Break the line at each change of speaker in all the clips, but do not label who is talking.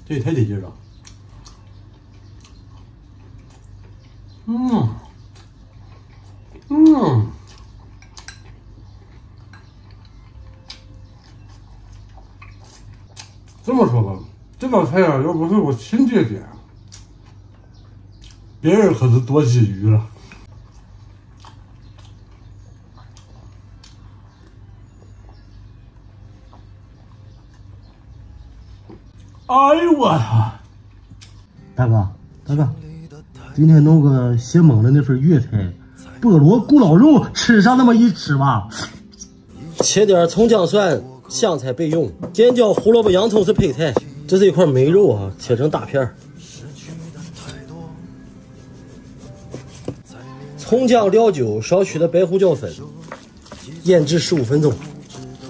这也太得劲了。这么说吧，这道菜啊，要不是我亲姐点，别人可是多几鱼了。哎呦我操！大哥，今天弄个邪猛的那份粤菜，菠萝咕老肉，吃上那么一吃吧。
切点葱姜蒜，香菜备用。尖椒、胡萝卜、洋葱是配菜。这是一块梅肉啊，切成大片儿。葱姜料酒，少许的白胡椒粉，腌制15分钟。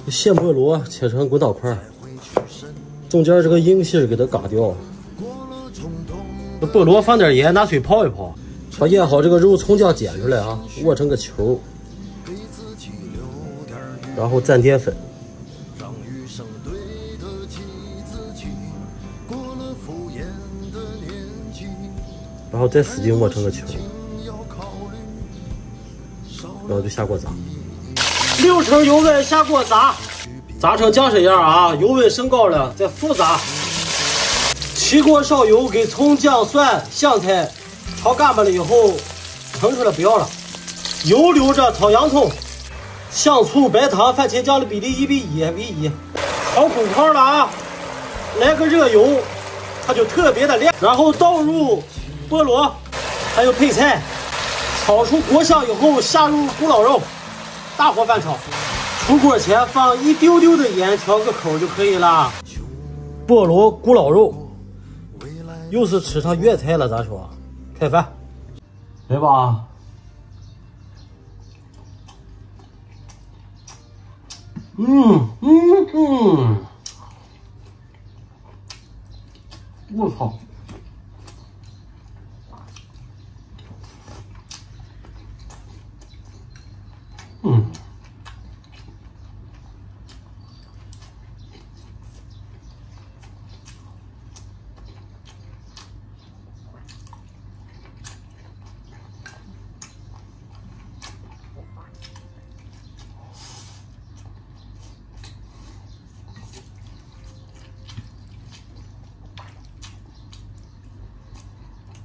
鲜菠萝切成滚刀块，中间这个硬芯给它嘎掉。菠萝放点盐，拿水泡一泡，把腌好这个肉葱姜剪出来啊，握成个球，然后蘸淀粉，然后再使劲握成个球，然后就下锅炸。6成油温下锅炸，炸成酱色样啊！油温升高了，再复炸。起锅烧油，给葱姜蒜香菜炒干巴了以后，盛出来不要了。油留着炒洋葱，香醋、白糖、番茄酱的比例1:1:1，炒滚泡了啊！来个热油，它就特别的亮。然后倒入菠萝，还有配菜，炒出锅香以后，下入咕老肉，大火翻炒。出锅前放一丢丢的盐，调个口就可以了。菠萝咕老肉。又是吃上粤菜了，咱说，开饭，
来吧。我操！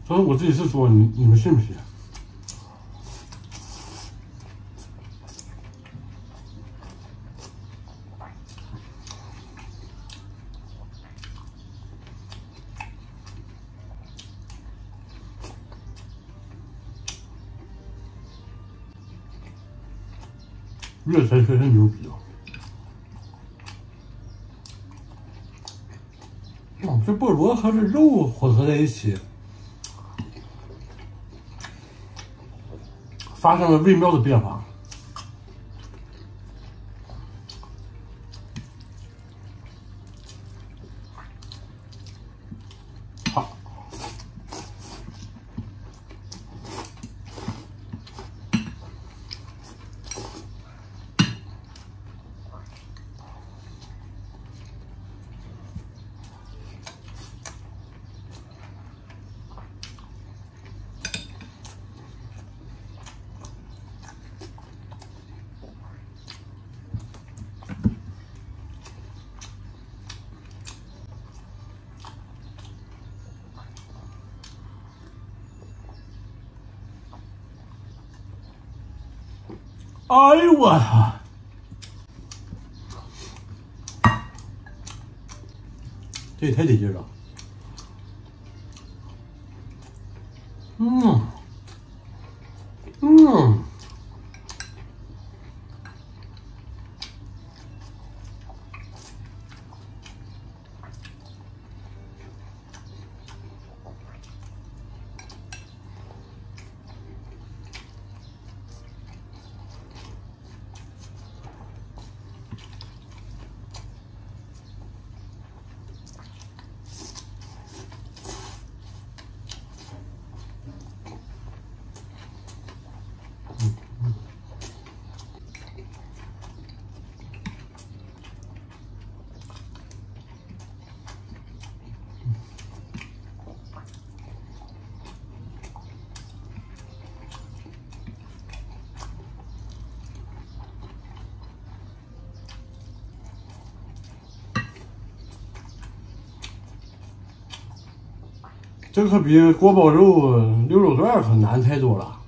所以我自己是说，你们信不信？粤菜确实牛逼啊！这菠萝和这肉混合在一起，发生了微妙的变化。好，哎呦我操！这也太得劲了。这可比锅包肉、牛肉段可难太多了。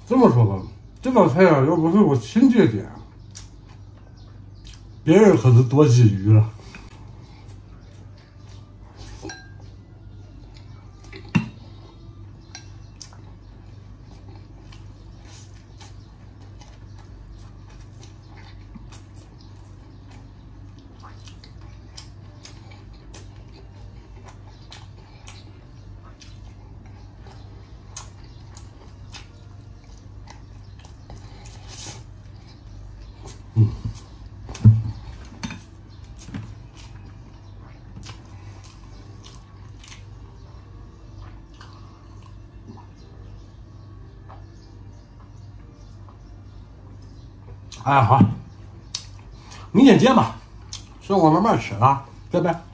这么说吧，这道菜啊，要不是我亲姐点，别人可是多鲫鱼了。哎，好，明天见吧，剩我慢慢吃了，拜拜。